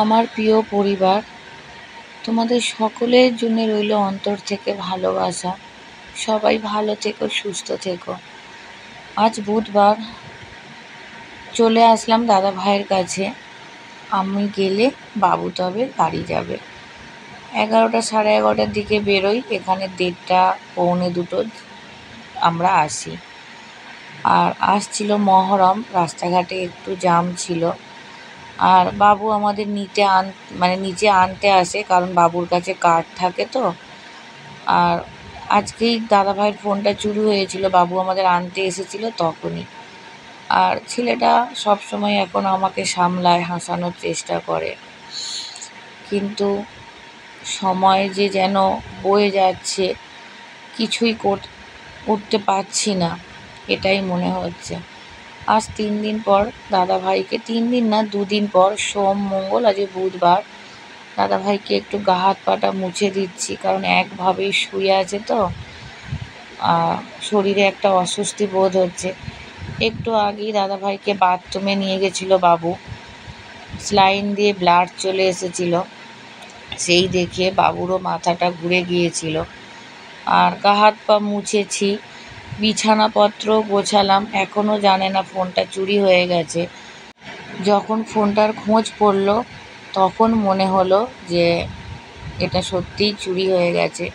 আমার প্রিয় পরিবার, তোমাদের সকলের জন্য রইল অন্তর থেকে ভালোবাসা। সবাই ভালো থেকো, সুস্থ থেকো। আজ বুধবার, চলে আসলাম দাদা ভাইয়ের কাছে। আমি গেলে বাবু তবে বাড়ি যাবে। 11টা সাড়ে 11টার দিকে বেরোই, এখানে 1:30 পৌনে 2 আমরা আসি। আর আসছিল মহরম, রাস্তাঘাটে একটু জ্যাম ছিল। আর বাবু আমাদের নিচে আনতে আসে, কারণ বাবুর কাছে কার্ড থাকে তো। আর আজকেই দাদা ভাইয়ের ফোনটা চুরি হয়েছিল, বাবু আমাদের আনতে এসেছিল তখনই। আর ছেলেটা সবসময় এখন আমাকে সামলায়, হাসানোর চেষ্টা করে, কিন্তু সময় যে যেন বয়ে যাচ্ছে, কিছুই করতে পারছি না, এটাই মনে হচ্ছে। আজ 3 দিন পর দাদা ভাইকে, 3 দিন না 2 দিন পর, সোম মঙ্গল আজ বুধবার, দাদা ভাইকে একটু গা হাত পাটা মুছে দিচ্ছি, কারণ একভাবেই শুয়ে আছে তো শরীরে একটা অস্বস্তি বোধ হচ্ছে। একটু আগেই দাদা ভাইকে বাথরুমে নিয়ে গেছিল বাবু, স্লাইন দিয়ে ব্লাড চলে এসেছিল, সেই দেখে বাবুরও মাথাটা ঘুরে গিয়েছিল। আর গা হাত পা মুছেছি, বিছানাপত্র গোছালাম, এখনও জানে না ফোনটা চুরি হয়ে গেছে। যখন ফোনটার খোঁজ পড়ল তখন মনে হলো যে এটা সত্যিই চুরি হয়ে গেছে।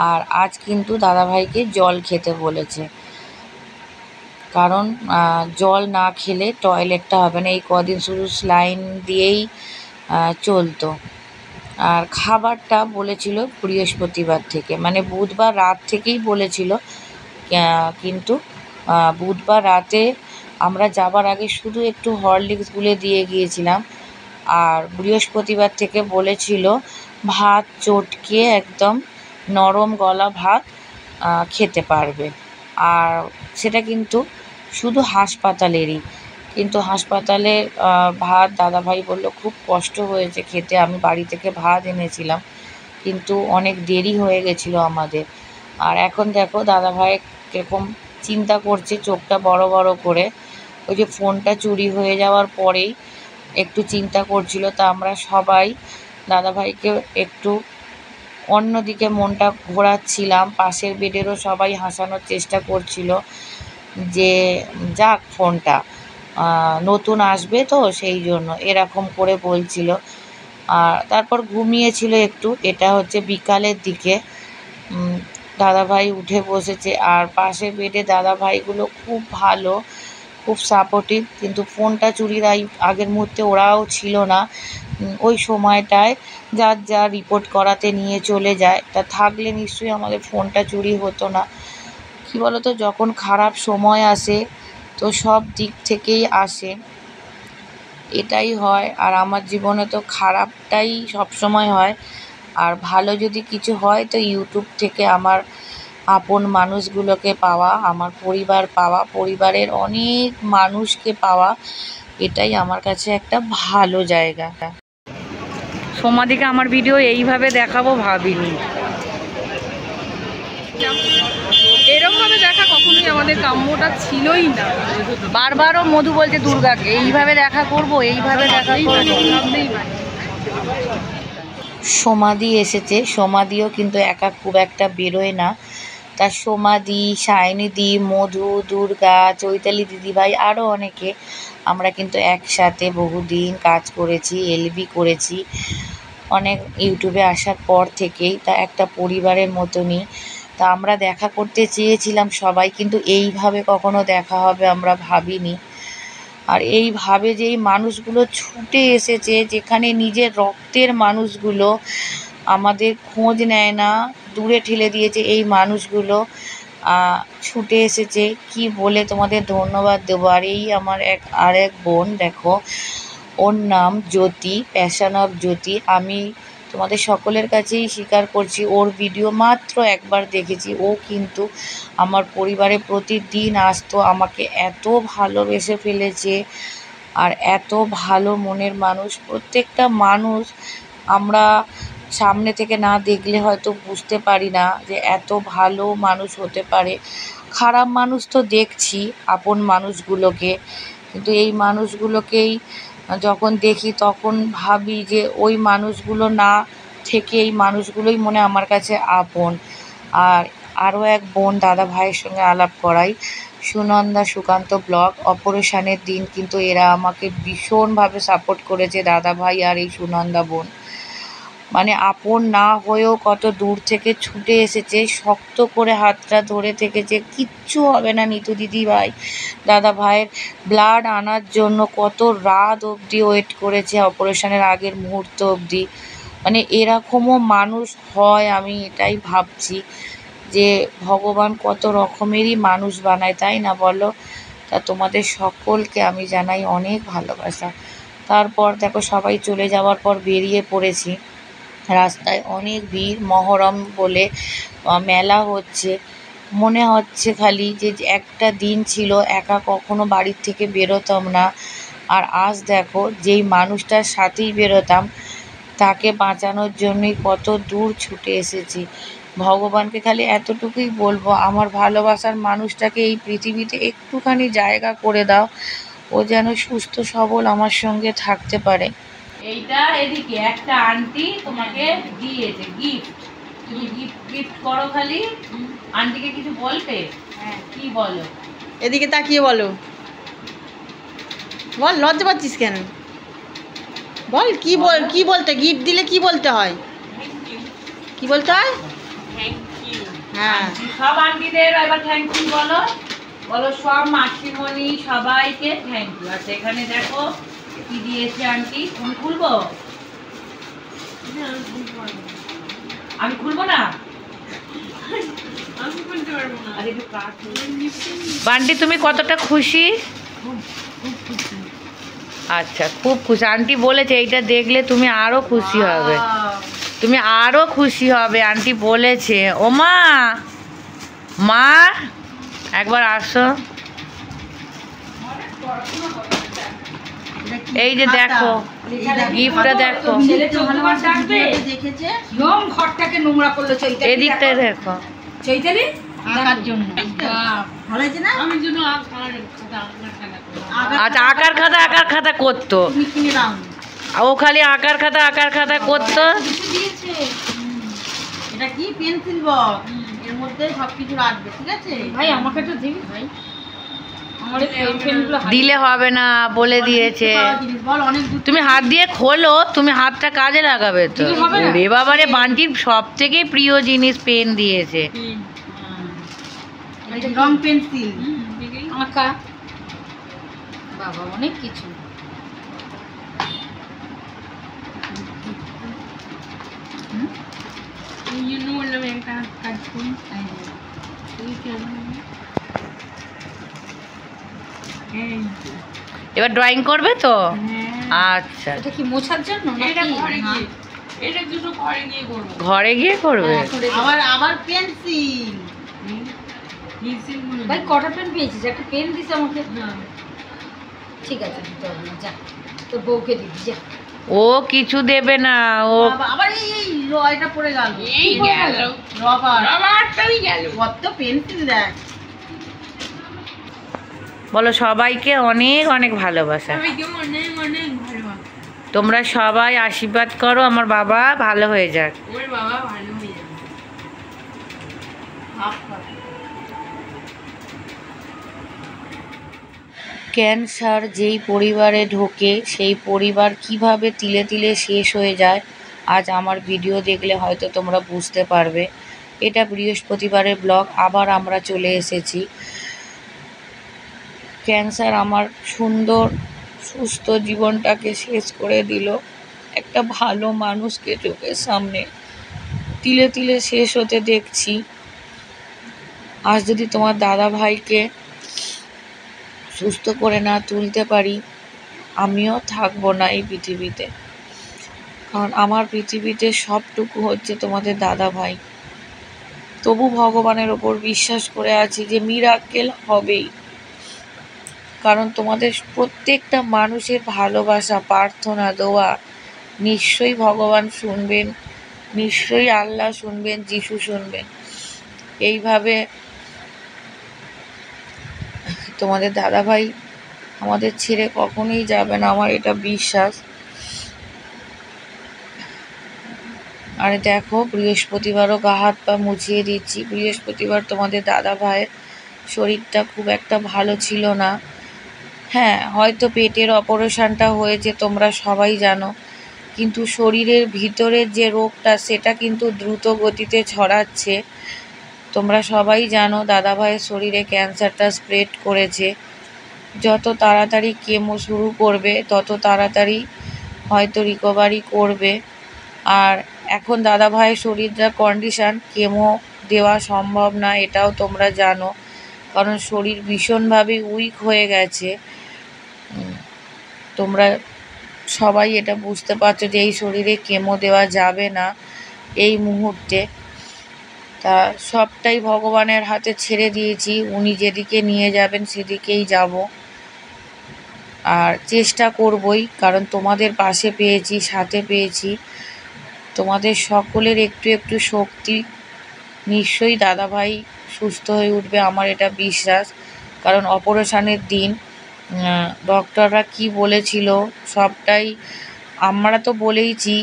আর আজ কিন্তু দাদাভাইকে জল খেতে বলেছে, কারণ জল না খেলে টয়লেটটা হবে না। এই কদিন শুধু স্লাইন দিয়েই চলতো। আর খাবারটা বলেছিল বৃহস্পতিবার থেকে, মানে বুধবার রাত থেকেই বলেছিল, কিন্তু বুধবার রাতে আমরা যাবার আগে শুধু একটু হরলিক্স গুলে দিয়ে গিয়েছিলাম। আর বৃহস্পতিবার থেকে বলেছিল ভাত চটকে একদম নরম গলা ভাত খেতে পারবে। আর সেটা কিন্তু শুধু হাসপাতালেরই, কিন্তু হাসপাতালের ভাত দাদাভাই বলল খুব কষ্ট হয়েছে খেতে। আমি বাড়ি থেকে ভাত এনেছিলাম, কিন্তু অনেক দেরি হয়ে গেছিলো আমাদের। আর এখন দেখো দাদাভাই কীরকম চিন্তা করছে, চোখটা বড় বড় করে। ওই যে ফোনটা চুরি হয়ে যাওয়ার পরেই একটু চিন্তা করছিল। তা আমরা সবাই দাদাভাইকে একটু অন্যদিকে মনটা ঘোরাচ্ছিলাম, পাশের বেডেরও সবাই হাসানোর চেষ্টা করছিল যে যাক, ফোনটা নতুন আসবে তো সেই জন্য এরকম করে বলছিল। আর তারপর ঘুমিয়েছিল একটু। এটা হচ্ছে বিকালের দিকে, দাদাভাই উঠে বসেছে। আর পাশের বেডে দাদাভাইগুলো খুব ভালো, খুব সাপোর্টিভ, কিন্তু ফোনটা চুরির আগের মুহূর্তে ওরাও ছিল না। ওই সময়টায় যার যা রিপোর্ট করাতে নিয়ে চলে যায়, তা থাকলে নিশ্চয়ই আমাদের ফোনটা চুরি হতো না। কী বলো তো, যখন খারাপ সময় আসে তো সব দিক থেকেই আসে, এটাই হয়। আর আমার জীবনে তো খারাপটাই সবসময় হয়, আর ভালো যদি কিছু হয় তো ইউটিউব থেকে আমার আপন মানুষগুলোকে পাওয়া, আমার পরিবার পাওয়া, পরিবারের অনেক মানুষকে পাওয়া, এটাই আমার কাছে একটা ভালো জায়গা। সোমাদিকে আমার ভিডিও এইভাবে দেখাবো ভাবিনি। এরকমভাবে দেখা কখনোই আমাদের কাম্যটা ছিলই না। বারবারও মধু বলছে দুর্গাকে এইভাবে দেখা করব, এইভাবে দেখা করব। সোমাদি এসেছে, সোমাদিও কিন্তু একা খুব একটা বেরোয় না। তার সোমাদি, সায়নিদি, মধু, দুর্গা, চৈতালি দিদিভাই, আরও অনেকে, আমরা কিন্তু একসাথে বহুদিন কাজ করেছি, এলবি করেছি অনেক ইউটিউবে আসার পর থেকেই। তা একটা পরিবারের মতনই। তা আমরা দেখা করতে চেয়েছিলাম সবাই, কিন্তু এইভাবে কখনো দেখা হবে আমরা ভাবিনি। আর এইভাবে যে এই মানুষগুলো ছুটে এসেছে, যেখানে নিজের রক্তের মানুষগুলো আমাদের খোঁজ নেয় না, দূরে ঠেলে দিয়েছে, এই মানুষগুলো ছুটে এসেছে। কি বলে তোমাদের ধন্যবাদ দেবো। আর এই আমার এক বোন, দেখো ওর নাম জ্যোতি, প্যাশন অফ জ্যোতি। আমি তোমাদের সকলের কাছেই স্বীকার করছি, ওর ভিডিও মাত্র একবার দেখেছি। ও কিন্তু আমার পরিবারে প্রতিদিন আসতো, আমাকে এত ভালোবেসে ফেলেছে। আর এত ভালো মনের মানুষ, প্রত্যেকটা মানুষ আমরা সামনে থেকে না দেখলে হয়তো বুঝতে পারি না যে এত ভালো মানুষ হতে পারে। খারাপ মানুষ তো দেখছি, আপন মানুষগুলোকে, কিন্তু এই মানুষগুলোকেই যখন দেখি তখন ভাবি যে ওই মানুষগুলো না থেকে এই মানুষগুলোই মনে আমার কাছে আপন। আর আরও এক বোন দাদা ভাইয়ের সঙ্গে আলাপ করাই, সুনন্দা সুকান্ত ব্লগ। অপারেশনের দিন কিন্তু এরা আমাকে ভীষণভাবে সাপোর্ট করেছে, দাদা ভাই আর এই সুনন্দা বোন। মানে আপন না হয়েও কত দূর থেকে ছুটে এসেছে, শক্ত করে হাতটা ধরে থেকেছে, কিচ্ছু হবে না নিতু দিদি ভাই। দাদা ভাইয়ের ব্লাড আনার জন্য কত রাত অবধি ওয়েট করেছে, অপারেশনের আগের মুহূর্ত অবধি। মানে এরকমও মানুষ হয়, আমি এটাই ভাবছি যে ভগবান কত রকমেরই মানুষ বানায়, তাই না বলো? তা তোমাদের সকলকে আমি জানাই অনেক ভালোবাসা। তারপর দেখো সবাই চলে যাওয়ার পর বেরিয়ে পড়েছি। রাস্তায় অনেক ভিড়, মহরম বলে মেলা হচ্ছে। মনে হচ্ছে খালি যে একটা দিন ছিল একা কখনো বাড়ির থেকে বেরোতাম না, আর আজ দেখো যেই মানুষটার সাথেই বেরোতাম তাকে বাঁচানোর জন্যই কত দূর ছুটে এসেছি। ভগবানকে খালি এতটুকুই বলবো, আমার ভালোবাসার মানুষটাকে এই পৃথিবীতে একটুখানি জায়গা করে দাও, ও যেন সুস্থ সবল আমার সঙ্গে থাকতে পারে। এইটা এদিকে একটা আন্টি তোমাকে দিয়েছে গিফট, তুমি গিফট করো, খালি আন্টিকে কিছু বলবে? হ্যাঁ, কি বলো? এদিকে তাকিয়ে বলো, বল, লজ্জা পাচ্ছিস কেন? বল কি বলতে, গিফট দিলে কি বলতে হয়? কি বলতে হয়? হ্যাঁ, সব আন্টিদের এবার থ্যাংক ইউ বলো, বলো সব মাসিমণি সবাইকে থ্যাংক ইউ। আচ্ছা এখানে দেখো কি দিয়েছে আন্টি, তুমি খুলবো? আমি খুলবো না, বান্টি তুমি কতটা খুশি? আচ্ছা খুব খুশি, আন্টি বলেছে এইটা দেখলে তুমি আরো খুশি হবে, তুমি আরো খুশি হবে, আন্টি বলেছে। ও মা, মা একবার আসো, এই যে দেখো গিফটটা দেখো, ঘরটাকে নোংরা করলো চৈতালি, এদিকটায় দেখো চৈতালি আঁকার জন্য। ভালো হয়েছে না? আমি জন্য আচ্ছা আঁকার খাতা করতো, তুমি কিনে দাও। ও খালি আঁকার খাতা করতো। এটা কি পেন্সিল বক্স, এর মধ্যে সবকিছু রাখবে, ঠিক আছে? ভাই আমাকে তো দিবি ভাই, আমার পেনগুলো দিলে হবে না বলে দিয়েছে। বল অনেক দূর তুমি হাত দিয়ে খোলো, তুমি হাতটা কাজে লাগাবে তো। রে বাবারে, বান্টির সব থেকে প্রিয় জিনিস পেন দিয়েছে, রং পেন্সিল, আঁকা, বাবা অনেক কিছু। এবার ড্রয়িং করবে তো? আচ্ছা, এটা কি মোছার জন্য নাকি? এটা দুটো ঘরে গিয়ে করব, ঘরে গিয়ে করবে। আবার পেন্সিল, ভাই কটা পেন পেয়েছিস? একটা পেন দিস আমাকে। ঠিক আছে, দিতে হবে না, যা তোর বউকে দিবি যা। ও কিছু দেবে না, ও আবার এই এটা পড়ে গেল, এই গেল রবারটাই গেল, কত পেন্সিল দেখ। বলো সবাইকে অনেক অনেক ভালোবাসা, তোমরা সবাই আশীর্বাদ করো আমার বাবা ভালো হয়ে যাক। ক্যান্সার যেই পরিবারে ঢোকে সেই পরিবার কিভাবে তিলে তিলে শেষ হয়ে যায়, আজ আমার ভিডিও দেখলে হয়তো তোমরা বুঝতে পারবে। এটা বৃহস্পতিবারের ব্লগ, আবার আমরা চলে এসেছি। ক্যান্সার আমার সুন্দর সুস্থ জীবনটাকে শেষ করে দিল, একটা ভালো মানুষকে চোখের সামনে তিলে তিলে শেষ হতে দেখছি। আজ যদি তোমার দাদা ভাইকে সুস্থ করে না তুলতে পারি, আমিও থাকবো না এই পৃথিবীতে, কারণ আমার পৃথিবীতে সবটুকু হচ্ছে তোমাদের দাদা ভাই। তবু ভগবানের ওপর বিশ্বাস করে আছি যে মিরাক্কেল হবেই, কারণ তোমাদের প্রত্যেকটা মানুষের ভালোবাসা, প্রার্থনা, দোয়া নিশ্চয়ই ভগবান শুনবেন, নিশ্চয়ই আল্লাহ শুনবেন, যিশু শুনবেন। এইভাবে তোমাদের দাদাভাই আমাদের ছেড়ে কখনোই যাবে না, আমার এটা বিশ্বাস। আর দেখো বৃহস্পতিবারও গা হাত পা মুছিয়ে দিচ্ছি। বৃহস্পতিবার তোমাদের দাদা ভাইয়ের শরীরটা খুব একটা ভালো ছিল না। হ্যাঁ, হয়তো পেটের অপারেশনটা হয়েছে, তোমরা সবাই জানো, কিন্তু শরীরের ভিতরের যে রোগটা সেটা কিন্তু দ্রুত গতিতে ছড়াচ্ছে। তোমরা সবাই জানো দাদা ভাইয়ের শরীরে ক্যান্সারটা স্প্রেড করেছে। যত তাড়াতাড়ি কেমো শুরু করবে তত তাড়াতাড়ি হয়তো রিকভারি করবে। আর এখন দাদা ভাইয়ের শরীরটার কন্ডিশান, কেমো দেওয়া সম্ভব না, এটাও তোমরা জানো, কারণ শরীর ভীষণভাবে উইক হয়ে গেছে। তোমরা সবাই এটা বুঝতে পারছো যে এই শরীরে কেমো দেওয়া যাবে না এই মুহূর্তে। তা সবটাই ভগবানের হাতে ছেড়ে দিয়েছি, উনি যেদিকে নিয়ে যাবেন সেদিকেই যাব। আর চেষ্টা করবই, কারণ তোমাদের পাশে পেয়েছি, সাথে পেয়েছি। তোমাদের সকলের একটু একটু শক্তি নিশ্চয়ই দাদাভাই সুস্থ হয়ে উঠবে, আমার এটা বিশ্বাস। কারণ অপারেশনের দিন ডক্টররা কি বলেছিল সবটাই আমরা তো বলেইছি,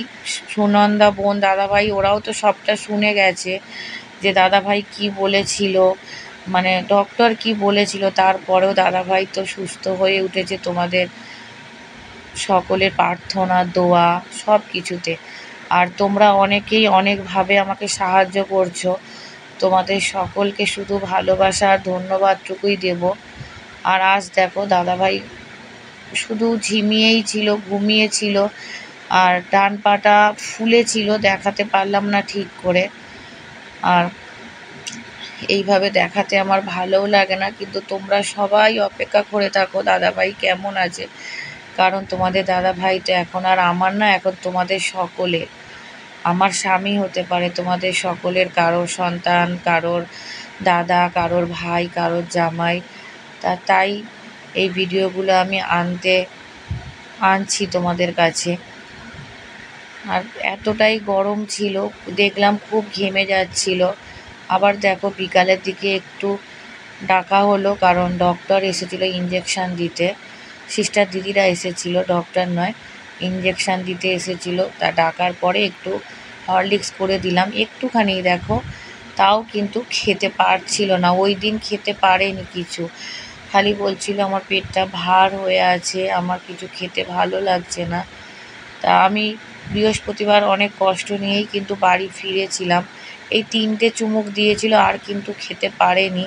সুনন্দা বোন দাদাভাই ওরাও তো সবটা শুনে গেছে যে দাদাভাই কি বলেছিল, মানে ডক্টর কি বলেছিল। তারপরেও দাদাভাই তো সুস্থ হয়ে উঠেছে তোমাদের সকলের প্রার্থনা, দোয়া, সব কিছুতে। আর তোমরা অনেকেই অনেকভাবে আমাকে সাহায্য করছো। তোমাদের সকলকে শুধু ভালোবাসা আর ধন্যবাদটুকুই দেব। আর আজ দেখো দাদাভাই শুধু ঝিমিয়েই ছিল, ঘুমিয়েছিল, আর ডান পাটা ফুলেছিল, দেখাতে পারলাম না ঠিক করে। আর এইভাবে দেখাতে আমার ভালোও লাগে না, কিন্তু তোমরা সবাই অপেক্ষা করে থাকো দাদাভাই কেমন আছে। কারণ তোমাদের দাদাভাই তো এখন আর আমার না, এখন তোমাদের সকলের। আমার স্বামী হতে পারে তোমাদের সকলের, কারোর সন্তান, কারোর দাদা, কারোর ভাই, কারোর জামাই। তাই এই ভিডিওগুলো আমি আনছি তোমাদের কাছে। আর এতটাই গরম ছিল, দেখলাম খুব ঘেমে যাচ্ছিল। আবার দেখো বিকালের দিকে একটু ডাকা হলো, কারণ ডক্টর এসেছিলো ইঞ্জেকশান দিতে। সিস্টার দিদিরা এসেছিলো, ডক্টর নয়, ইঞ্জেকশান দিতে এসেছিলো। তা ডাকার পরে একটু হরলিক্স করে দিলাম, একটুখানি দেখো, তাও কিন্তু খেতে পারছিল না। ওই দিন খেতে পারেনি কিছু, খালি বলছিল আমার পেটটা ভার হয়ে আছে, আমার কিছু খেতে ভালো লাগছে না। তা আমি বৃহস্পতিবার অনেক কষ্ট নিয়েই কিন্তু বাড়ি ফিরেছিলাম। এই 3টে চুমুক দিয়েছিল, আর কিন্তু খেতে পারেনি।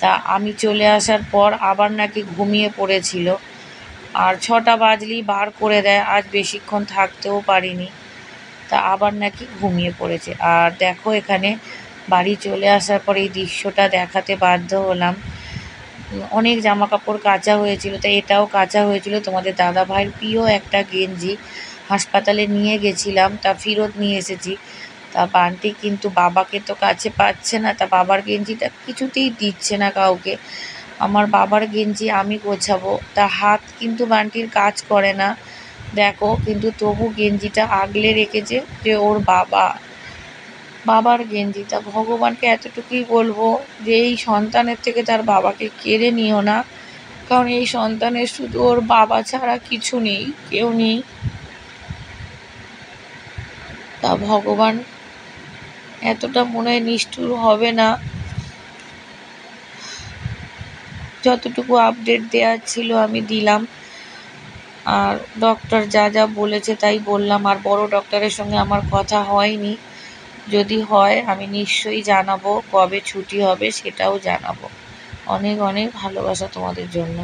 তা আমি চলে আসার পর আবার নাকি ঘুমিয়ে পড়েছিল, আর 6টা বাজলেই বার করে দেয়। আজ বেশিক্ষণ থাকতেও পারিনি, তা আবার নাকি ঘুমিয়ে পড়েছে। আর দেখো এখানে বাড়ি চলে আসার পর এই দৃশ্যটা দেখাতে বাধ্য হলাম। অনেক জামা কাপড় কাচা হয়েছিল, তাই এটাও কাচা হয়েছিল। তোমাদের দাদা ভাইয়ের প্রিয় একটা গেঞ্জি হাসপাতালে নিয়ে গেছিলাম, তা ফেরত নিয়ে এসেছি। তা বান্টি কিন্তু বাবাকে তো কাছে পাচ্ছে না, তা বাবার গেঞ্জিটা কিছুতেই দিচ্ছে না কাউকে। আমার বাবার গেঞ্জি আমি গোছাবো, তা হাত কিন্তু বান্টির কাজ করে না দেখো, কিন্তু তবু গেঞ্জিটা আগলে রেখেছে যে ওর বাবার গেঞ্জি। তা ভগবানকে এতটুকুই বলবো যে এই সন্তানের থেকে তার বাবাকে কেড়ে নিও না, কারণ এই সন্তানের শুধু ওর বাবা ছাড়া কিছু নেই, কেউ নেই। তা ভগবান এতটা মনে হয় নিষ্ঠুর হবে না। যতটুকু আপডেট দেওয়ার ছিল আমি দিলাম, আর ডক্টর যা যা বলেছে তাই বললাম। আর বড় ডক্টরের সঙ্গে আমার কথা হয়নি, যদি হয় আমি নিশ্চয়ই জানাবো, কবে ছুটি হবে সেটাও জানাবো। অনেক অনেক ভালোবাসা তোমাদের জন্য।